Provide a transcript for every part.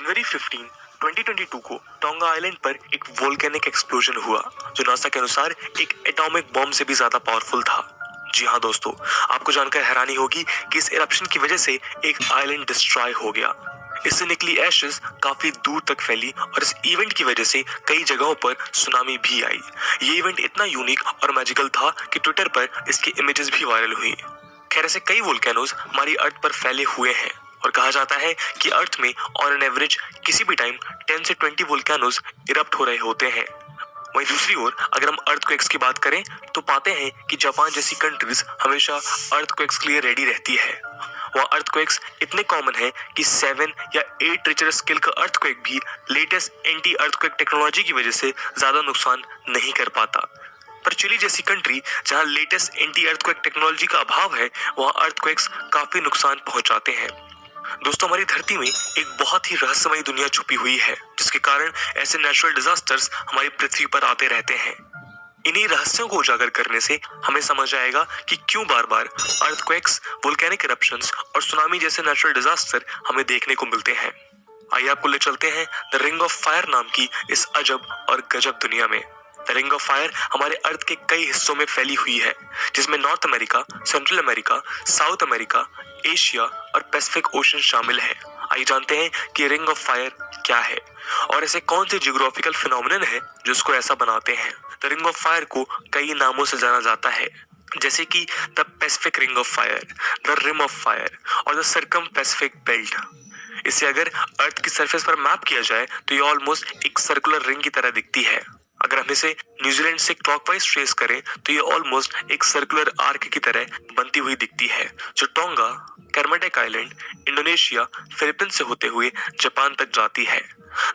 जनवरी 15, 2022 को टोंगा आइलैंड पर एक वोल्केनिक एक्सप्लोजन हुआ जो नासा के अनुसार एक एटॉमिक बॉम्ब से भी ज्यादा पावरफुल था। जी हाँ दोस्तों, आपको जानकर हैरानी होगी कि इस इरप्शन की वजह से एक आइलैंड डिस्ट्रॉय हो गया। इससे निकली एशेस काफी दूर तक फैली और इस इवेंट की वजह से कई जगहों पर सुनामी भी आई। ये इवेंट इतना यूनिक और मैजिकल था कि ट्विटर पर इसकी इमेजेस भी वायरल हुई। खैर, ऐसे कई वोल्केनोज हमारी अर्थ पर फैले हुए हैं और कहा जाता है कि अर्थ में ऑन एन एवरेज किसी भी टाइम 10 से 20 वोल्केनोज इरप्ट हो रहे होते हैं। वहीं दूसरी ओर अगर हम अर्थक्वेक्स की बात करें तो पाते हैं कि जापान जैसी कंट्रीज हमेशा अर्थक्वेक्स के लिए रेडी रहती है। वहाँ अर्थक्वेक्स इतने कॉमन है कि 7 या 8 रिक्टर स्केल का अर्थक्वेक भी लेटेस्ट एंटी अर्थक्वेक टेक्नोलॉजी की वजह से ज्यादा नुकसान नहीं कर पाता। पर चिली जैसी कंट्री जहां लेटेस्ट एंटी अर्थक्वेक टेक्नोलॉजी का अभाव है, वहां अर्थक्वेक्स काफी नुकसान पहुंचाते हैं। दोस्तों, हमारी धरती में एक बहुत ही रहस्यमयी दुनिया छुपी हुई है जिसके कारण ऐसे नेचुरल डिजास्टर्स हमारी पृथ्वी पर आते रहते हैं। इन्हीं रहस्यों को उजागर करने से हमें समझ आएगा कि क्यों बार बार अर्थक्वेक्स, वोल्केनिक इरप्शंस और सुनामी जैसे नेचुरल डिजास्टर हमें देखने को मिलते हैं। आइए आपको ले चलते हैं द रिंग ऑफ फायर नाम की इस अजब और गजब दुनिया में। द रिंग ऑफ फायर हमारे अर्थ के कई हिस्सों में फैली हुई है जिसमें north America, central America, south America, Asia और पैसिफिक ओशन शामिल है। आइए जानते हैं कि रिंग ऑफ फायर क्या है और ऐसे कौन से जियोग्राफिकल फिनोमिनन है जो इसको ऐसा बनाते हैं। द रिंग ऑफ फायर को कई नामों से जाना जाता है, जैसे कि the Pacific ring of fire, the rim of fire और द सर्कम पैसिफिक बेल्ट। इसे अगर अर्थ की सरफेस पर मैप किया जाए तो ये ऑलमोस्ट एक सर्कुलर रिंग की तरह दिखती है। अगर हम इसे न्यूजीलैंड से क्लॉकवाइज ट्रेस करें तो ये ऑलमोस्ट एक सर्कुलर आर्क की तरह बनती हुई दिखती है जो tonga, Karmatek island, Indonesia, Philippines से होते हुए जापान तक जाती है।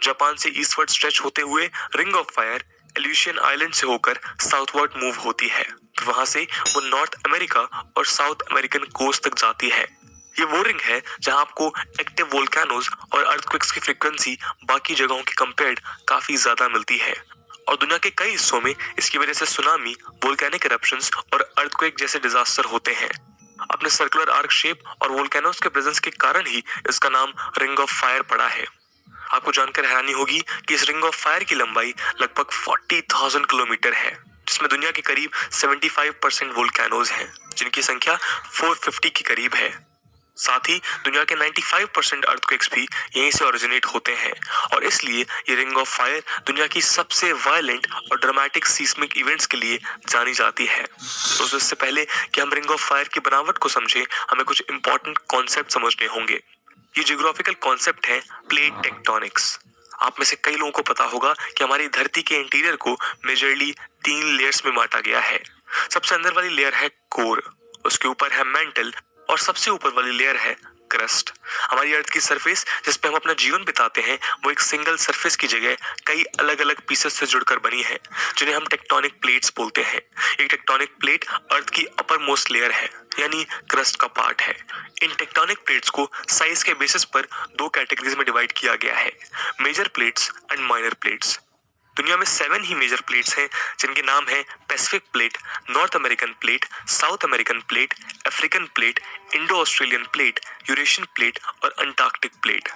जापान से ईस्टवर्ड स्ट्रेच होते हुए रिंग ऑफ फायर एल्यूशियन आइलैंड से होकर साउथवर्ड मूव होती है, फिर वहां से वो नॉर्थ अमेरिका और साउथ अमेरिकन कोस्ट तक जाती है। ये वो रिंग है जहां आपको एक्टिव वोल्केनोज और अर्थक्वेक्स की फ्रीक्वेंसी बाकी जगहों के कंपेयर्ड काफी ज्यादा मिलती है और दुनिया के कई हिस्सों में इसकी वजह से सुनामी, वोल्केनिक इरप्शंस और अर्थक्वेक जैसे डिजास्टर होते हैं। अपने सर्कुलर आर्क शेप और वोल्केनोज के प्रेजेंस के कारण ही इसका नाम रिंग ऑफ फायर पड़ा है। आपको जानकर हैरानी होगी कि इस रिंग ऑफ फायर की लंबाई लगभग 40,000 किलोमीटर है जिसमें दुनिया के करीब 75% वोल्केनोज हैं जिनकी संख्या 450 के करीब है। साथ ही दुनिया के 95% अर्थक्वेक्स भी यहीं से ओरिजिनेट होते हैं और इसलिए ये रिंग ऑफ फायर दुनिया की सबसे वायलेंट और ड्रामेटिक सीस्मिक इवेंट्स के लिए जानी जाती है। तो इससे पहले कि हम रिंग ऑफ फायर की बनावट को समझें, हमें कुछ इंपॉर्टेंट कॉन्सेप्ट समझने होंगे। ये जियोग्राफिकल कॉन्सेप्ट है प्लेट टेक्टोनिक्स। आप में से कई लोगों को पता होगा कि हमारी धरती के इंटीरियर को मेजरली 3 लेयर्स में बांटा गया है। सबसे अंदर वाली लेयर है कोर, उसके ऊपर है मेंटल और सबसे ऊपर वाली लेयर है क्रस्ट। हमारी अर्थ की सरफेस जिस पे हम अपना जीवन बिताते हैं वो एक सिंगल सरफेस की जगह कई अलग अलग पीसेस से जुड़कर बनी है जिन्हें हम टेक्टोनिक प्लेट्स बोलते हैं। एक टेक्टोनिक प्लेट अर्थ की अपर मोस्ट लेयर है यानी क्रस्ट का पार्ट है। इन टेक्टोनिक प्लेट्स को साइज के बेसिस पर 2 कैटेगरीज में डिवाइड किया गया है, major plates and minor plates. दुनिया में 7 ही मेजर प्लेट्स हैं जिनके नाम हैं Pacific plate, North American plate, South American plate, African plate, Indo Australian plate, Eurasian plate और अंटार्कटिक प्लेट।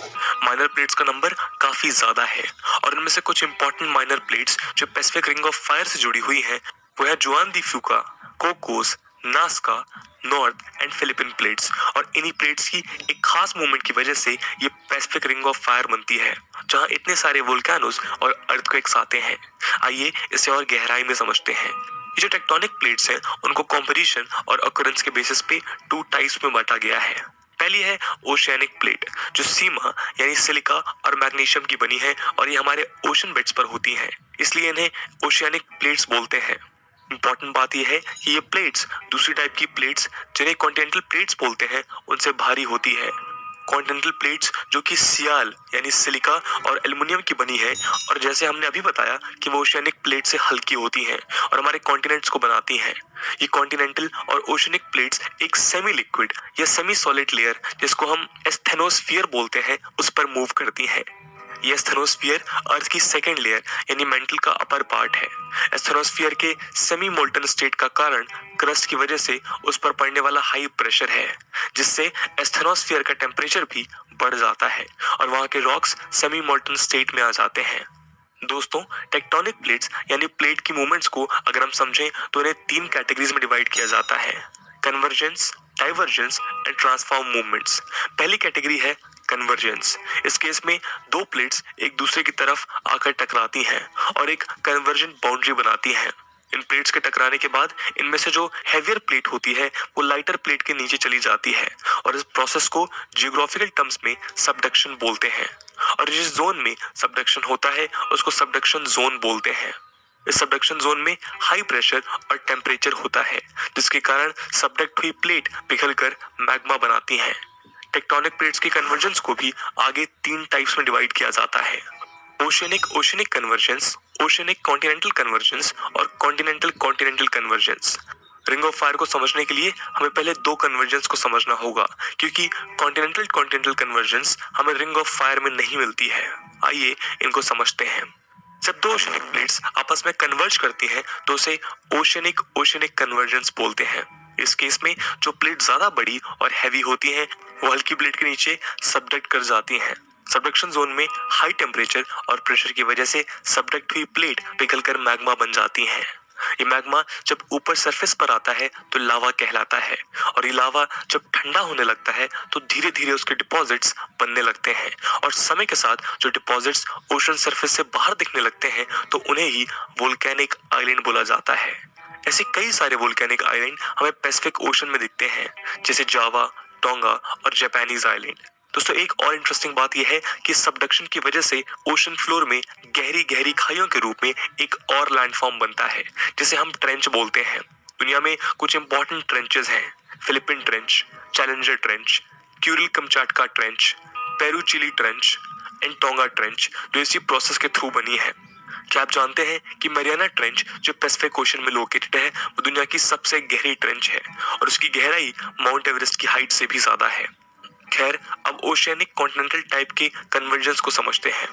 माइनर प्लेट्स का नंबर काफी ज्यादा है और इनमें से कुछ इंपॉर्टेंट माइनर प्लेट्स जो पैसिफिक रिंग ऑफ फायर से जुड़ी हुई हैं वो है Juan de Fuca, Cocos, Nazca, North and Philippine plates. और इन्हीं प्लेट्स की एक खास मूवमेंट की वजह से ये पैसिफिक रिंग ऑफ फायर बनती है जहां इतने सारे वोल्केनोज और अर्थक्वेक्स आते हैं। आइए इसे और गहराई में समझते हैं। ये जो टेक्टोनिक प्लेट्स हैं उनको कॉम्पोजिशन और ऑकरेंस के बेसिस पे 2 टाइप्स में बांटा गया है। पहली है ओशियानिक प्लेट जो सीमा यानी सिलिका और मैग्नीशियम की बनी है और ये हमारे ओशन बेड्स पर होती हैं, इसलिए इन्हें ओशियानिक प्लेट्स बोलते हैं। इंपॉर्टेंट बात यह है कि ये प्लेट्स दूसरी टाइप की प्लेट्स जिन्हें कॉन्टिनेंटल प्लेट्स बोलते हैं उनसे भारी होती है। कॉन्टिनेंटल प्लेट्स जो कि सियाल यानी सिलिका और एल्युमिनियम की बनी है और जैसे हमने अभी बताया कि वो ओशियानिक प्लेट से हल्की होती हैं और हमारे कॉन्टिनेंट्स को बनाती हैं। ये कॉन्टिनेंटल और ओशियनिक प्लेट्स एक सेमी लिक्विड या सेमी सॉलिड लेयर जिसको हम एस्थेनोस्फीयर बोलते हैं उस पर मूव करती हैं। ये एस्थेनोस्फीयर अर्थ की सेकेंड लेयर यानी मेंटल का अपर पार्ट है। एस्थेनोस्फीयर के सेमी मोल्टन स्टेट का कारण क्रस्ट की वजह से उस पर पड़ने वाला हाई प्रेशर है, जिससे एस्थेनोस्फीयर का टेम्परेचर भी बढ़ जाता है और वहां के रॉक्स सेमी मोल्टन स्टेट में आ जाते हैं। दोस्तों, टेक्टोनिक प्लेट्स यानी प्लेट की मूवमेंट्स को अगर हम समझें तो इन्हें 3 कैटेगरीज में डिवाइड किया जाता है: convergence, divergence and transform movements. पहली कैटेगरी है कन्वर्जेंस। इस केस में दो प्लेट्स एक दूसरे की तरफ आकर टकराती हैं और एक कन्वर्जेंट बाउंड्री बनाती हैं। इन प्लेट्स के टकराने के बाद इनमें से जो हैवियर प्लेट होती है वो लाइटर प्लेट के नीचे चली जाती है और इस प्रोसेस को जियोग्राफिकल टर्म्स में सबडक्शन बोलते हैं। और जिस जोन में सबडक्शन होता है उसको सबडक्शन जोन बोलते हैं। इस सबडक्शन जोन में हाई प्रेशर और टेम्परेचर होता है, जिसके कारण सबडक्ट हुई प्लेट पिघलकर मैग्मा बनाती हैं। टेक्टोनिक प्लेट्स के कन्वर्जेंस को भी आगे 3 टाइप्स में डिवाइड किया जाता है: oceanic oceanic convergence, oceanic continental convergence और continental continental convergence. Ring of fire को समझने के लिए हमें पहले दो कन्वर्जेंस को समझना होगा, क्योंकि कॉन्टिनेंटल कॉन्टिनेंटल कन्वर्जेंस हमें रिंग ऑफ फायर में नहीं मिलती है। आइए इनको समझते हैं। जब दो ओशियनिक प्लेट्स आपस में कन्वर्ज करती हैं तो उसे ओशियनिक ओशियनिक कन्वर्जेंस बोलते हैं। इस केस में जो प्लेट ज्यादा बड़ी और हैवी होती हैं वो हल्की प्लेट के नीचे सबडक्ट कर जाती हैं। सबडक्शन जोन में हाई टेम्परेचर और प्रेशर की वजह से सबडक्ट हुई प्लेट पिघलकर मैग्मा बन जाती हैं। ये मैग्मा जब ऊपर सरफेस पर आता है तो लावा कहलाता है और ये लावा जब ठंडा होने लगता है तो धीरे धीरे उसके डिपॉजिट्स बनने लगते हैं और समय के साथ जो डिपॉजिट्स ओशन सरफेस से बाहर दिखने लगते हैं तो उन्हें ही वोल्केनिक आइलैंड बोला जाता है। ऐसे कई सारे वोल्केनिक आइलैंड हमें पैसिफिक ओशन में दिखते हैं, जैसे जावा, टोंगा और जापानीज आइलैंड। दोस्तों, एक और इंटरेस्टिंग बात यह है कि सबडक्शन की वजह से ओशन फ्लोर में गहरी गहरी खाइयों के रूप में एक और लैंडफॉर्म बनता है, जिसे हम ट्रेंच बोलते हैं। दुनिया में कुछ इंपॉर्टेंट ट्रेंचेस हैं: Philippine trench, Challenger trench, Kuril Kamchatka trench, Peru Chile trench and Tonga trench, जो इसी प्रोसेस के थ्रू बनी है। क्या आप जानते हैं कि मैरियाना ट्रेंच जो पैसिफिक ओशन में लोकेटेड है वो दुनिया की सबसे गहरी ट्रेंच है और उसकी गहराई माउंट एवरेस्ट की हाइट से भी ज्यादा है। खैर, अब ओशियनिक कॉन्टिनेंटल टाइप के कन्वर्जेंस को समझते हैं।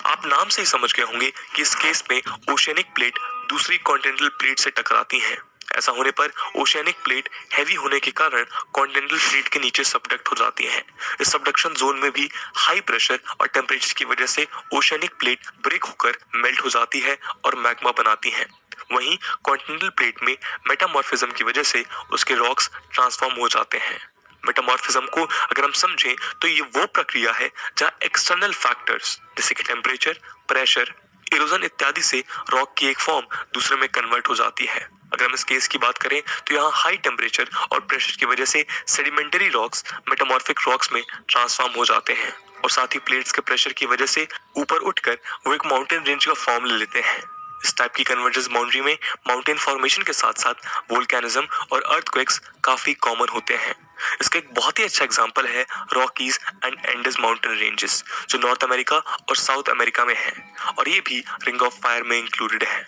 आप नाम से ही समझ गए होंगे कि इस केस में ओशियनिक प्लेट दूसरी कॉन्टिनेंटल प्लेट से टकराती हैं। ऐसा होने पर ओशियनिक प्लेट हैवी होने के कारण कॉन्टिनेंटल प्लेट के नीचे सबडक्ट हो जाती है। इस सबडक्शन जोन में भी हाई प्रेशर और टेम्परेचर की वजह से ओशियनिक प्लेट ब्रेक होकर मेल्ट हो जाती है और मैग्मा बनाती है। वहीं कॉन्टिनेंटल प्लेट में मेटामॉर्फिज्म की वजह से उसके रॉक्स ट्रांसफॉर्म हो जाते हैं। मेटामॉर्फिज्म को अगर हम समझें तो ये वो प्रक्रिया है जहां एक्सटर्नल फैक्टर्स जैसे कि टेम्परेचर, प्रेशर, इरोजन इत्यादि से रॉक की एक फॉर्म दूसरे में कन्वर्ट हो जाती है। अगर हम इस केस की बात करें तो यहाँ हाई टेम्परेचर और प्रेशर की वजह से सेडिमेंटरी रॉक्स मेटामॉर्फिक रॉक्स में ट्रांसफॉर्म हो जाते हैं और साथ ही प्लेट्स के प्रेशर की वजह से ऊपर उठकर वो एक माउंटेन रेंज का फॉर्म ले लेते हैं। इस टाइप की कन्वर्जेंस बाउंड्री में माउंटेन फॉर्मेशन के साथ साथ वोल्केनिज्म और अर्थक्वेक्स काफी कॉमन होते हैं। इसका एक बहुत ही अच्छा एग्जांपल है Rockies and Andes mountain ranges, जो नॉर्थ अमेरिका और साउथ अमेरिका में है और ये भी रिंग ऑफ फायर में इंक्लूडेड है।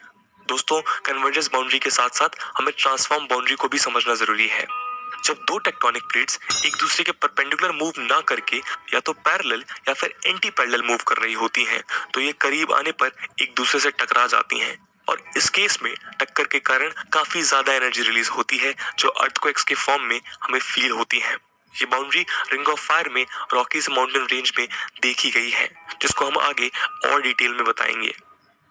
दोस्तों, कन्वर्जेंस बाउंड्री के साथ साथ हमें ट्रांसफॉर्म बाउंड्री को भी समझना जरूरी है। जब दो टेक्टोनिक प्लेट्स एक दूसरे के परपेंडिकुलर मूव ना करके या तो पैरेलल या फिर एंटी पैरेलल मूव कर रही होती हैं, तो ये करीब आने पर एक दूसरे से टकरा जाती हैं और इस केस में टक्कर के कारण काफी ज्यादा एनर्जी रिलीज होती है जो अर्थक्वेक्स के फॉर्म में हमें फील होती है। ये बाउंड्री रिंग ऑफ फायर में रॉकीज माउंटेन रेंज में देखी गई है, जिसको हम आगे और डिटेल में बताएंगे।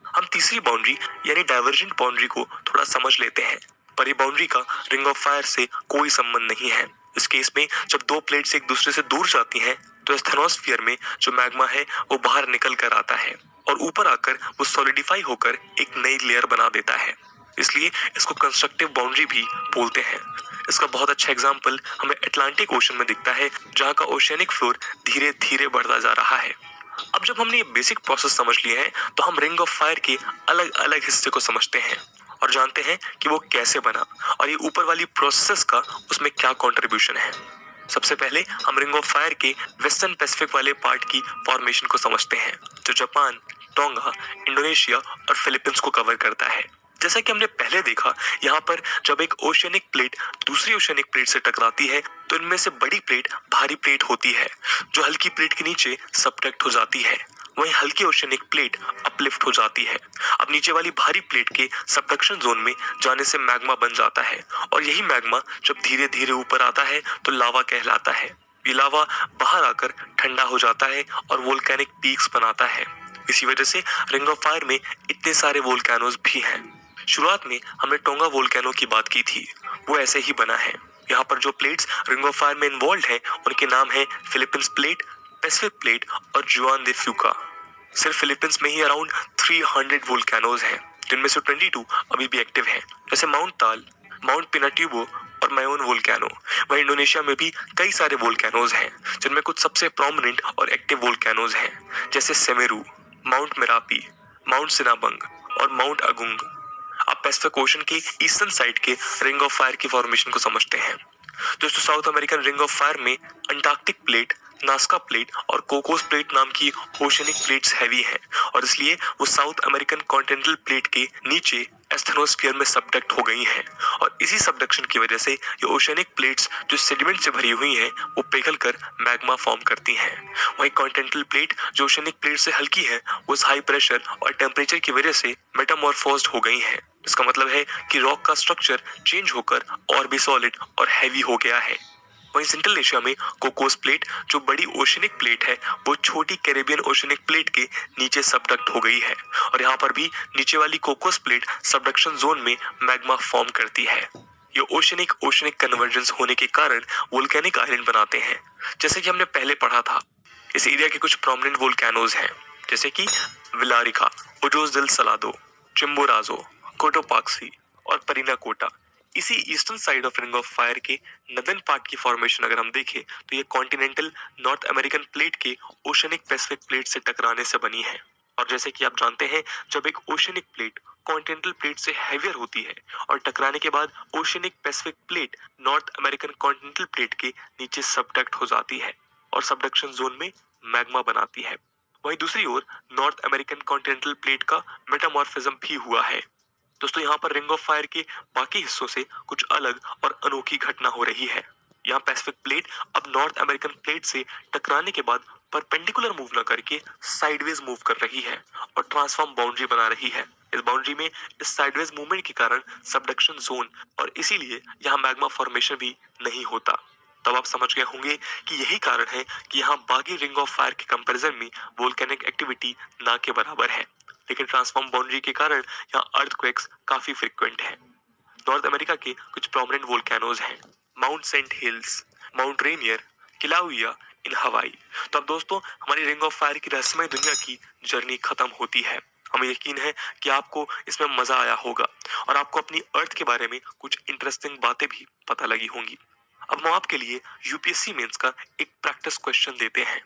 हम तीसरी बाउंड्री यानी डाइवर्जेंट बाउंड्री को थोड़ा समझ लेते हैं, पर ये बाउंड्री का रिंग ऑफ फायर से कोई संबंध नहीं है। इस केस में जब दो प्लेट्स एक दूसरे से दूर जाती हैं तो एस्थेनोस्फीयर में जो मैग्मा है वो बाहर निकल कर आता है और ऊपर आकर वो सॉलिडिफाई होकर एक नई लेयर बना देता है। इसलिए इसको कंस्ट्रक्टिव बाउंड्री भी बोलते हैं। इसका बहुत अच्छा एग्जाम्पल हमें अटलांटिक ओशन में दिखता है, जहाँ का ओशियनिक फ्लोर धीरे धीरे बढ़ता जा रहा है। अब जब हमने ये बेसिक प्रोसेस समझ लिया है तो हम रिंग ऑफ फायर के अलग अलग हिस्से को समझते हैं और जानते हैं कि वो कैसे बना और ये ऊपर वाली प्रोसेस का उसमें क्या कंट्रीब्यूशन है। सबसे पहले हम रिंग ऑफ फायर के वेस्टर्न पैसिफिक वाले पार्ट की फॉर्मेशन को समझते हैं, जो जापान, टोंगा, इंडोनेशिया और फिलीपींस को कवर करता है। जैसा कि हमने पहले देखा, यहाँ पर जब एक ओशियनिक प्लेट दूसरी ओशियनिक प्लेट से टकराती है तो इनमें से बड़ी प्लेट भारी प्लेट होती है जो हल्की प्लेट के नीचे सबडक्ट हो जाती है। वहीं हल्की ओशनिक प्लेट अपलिफ्ट हो जाती है। अब नीचे वाली भारी प्लेट के सबडक्शन जोन में जाने से मैग्मा बन जाता है और यही मैग्मा जब धीरे धीरे ऊपर आता है तो लावा कहलाता है। ये लावा बाहर आकर ठंडा हो जाता है और वोल्केनिक पीक्स बनाता है। इसी वजह से रिंग ऑफ फायर में इतने सारे वोल्केनोज भी हैं। शुरुआत में हमने टोंगा वोल्केनो की बात की थी, वो ऐसे ही बना है। यहाँ पर जो प्लेट्स रिंग ऑफ फायर में इन्वॉल्व हैं उनके नाम है फिलीपींस प्लेट, पैसिफिक प्लेट और जुआन दे फ्यूका। सिर्फ फिलीपींस में ही अराउंड 300 वोल्केनोज हैं, जिनमें से 22 अभी भी एक्टिव हैं, जैसे माउंट ताल, माउंट पिनाट्यूबो और मायोन वोल्केनो। वहीं इंडोनेशिया में भी कई सारे वोल्केनोज हैं, जिनमें कुछ सबसे प्रोमिनेंट और एक्टिव वोल्केनोज हैं, जैसे Semeru, mount Merapi, mount Sinabung और माउंट अगुंग। अब पैसिफिक ओशन के ईस्टर्न साइड के रिंग ऑफ फायर की फॉर्मेशन को समझते हैं। दोस्तों, south American ring of fire में अंटार्कटिक प्लेट, नास्का प्लेट और कोकोस प्लेट नाम की ओशनिक प्लेट्स हैवी हैं और इसलिए वो साउथ अमेरिकन कॉन्टिनेंटल प्लेट के नीचे एस्थेनोस्फीयर में सबडक्ट हो गई हैं और इसी सबडक्शन की वजह से ये ओशनिक प्लेट्स जो सेडिमेंट से भरी हुई हैं वो पिघलकर मैग्मा फॉर्म करती हैं। वहीं कॉन्टिनेंटल प्लेट जो ओशनिक प्लेट से हल्की है वो हाई प्रेशर और टेम्परेचर की वजह से मेटामॉर्फोज्ड हो गई हैं। इसका मतलब है कि रॉक का स्ट्रक्चर चेंज होकर और भी सॉलिड और हैवी हो गया है। वहीं सेंट्रल एशिया में कोकोस प्लेट जो बड़ी ओशनिक प्लेट है वो छोटी कैरेबियन ओशनिक प्लेट के नीचे सबडक्ट हो गई है और यहाँ पर भी नीचे वाली कोकोस प्लेट सबडक्शन जोन में मैग्मा फॉर्म करती है। ये ओशनिक ओशनिक कन्वर्जेंस होने के कारण वोल्केनिक आइलैंड बनाते हैं, जैसे कि हमने पहले पढ़ा था। इस एरिया के कुछ प्रोमिनेंट वोल्केनोज हैं, जैसे कि विलारिका, ओजोस दिल सलादो, चिम्बोराजो, कोटोपाक्सी और परिनाकोटा। इसी eastern side of ring of fire के नदर्न पार्ट की फॉर्मेशन अगर हम देखें तो ये कॉन्टिनेंटल नॉर्थ अमेरिकन प्लेट के ओशनिक पैसिफिक प्लेट से टकराने से बनी है। और जैसे कि आप जानते हैं, जब एक ओशनिक प्लेट कॉन्टिनेंटल प्लेट से हैवियर होती है और टकराने के बाद oceanic Pacific plate North American continental plate के नीचे सबडक्ट हो जाती है और सबडक्शन जोन में मैग्मा बनाती है। वहीं दूसरी ओर नॉर्थ अमेरिकन कॉन्टिनेंटल प्लेट का मेटामॉर्फिज्म भी हुआ है। दोस्तों, यहाँ पर रिंग ऑफ फायर के बाकी हिस्सों से कुछ अलग और अनोखी घटना हो रही है। यहाँ पैसिफिक प्लेट अब नॉर्थ अमेरिकन प्लेट से टकराने के बाद परपेंडिकुलर मूव न करके साइडवेज मूव कर रही है और ट्रांसफॉर्म बाउंड्री बना रही है। इस बाउंड्री में इस साइडवेज मूवमेंट के कारण सबडक्शन जोन और इसीलिए यहाँ मैग्मा फॉर्मेशन भी नहीं होता। तब आप समझ गए होंगे कि यही कारण है कि यहाँ बाकी रिंग ऑफ फायर के कंपैरिजन में वोल्केनिक एक्टिविटी ना के बराबर है, लेकिन ट्रांसफॉर्म बाउंड्री के कारण यहाँ अर्थक्वेक्स काफी फ्रिक्वेंट हैं। नॉर्थ अमेरिका के कुछ प्रोमिनेंट वोल्केनोज हैं, Mount Saint Helens, Mount Rainier, Kilauea in Hawaii. तो अब दोस्तों, हमारी रिंग ऑफ फायर की रहस्यमय दुनिया की जर्नी खत्म होती है। हमें यकीन है कि आपको इसमें मजा आया होगा और आपको अपनी अर्थ के बारे में कुछ इंटरेस्टिंग बातें भी पता लगी होंगी। अब हम आपके लिए यूपीएससी मेंस का एक प्रैक्टिस क्वेश्चन देते हैं।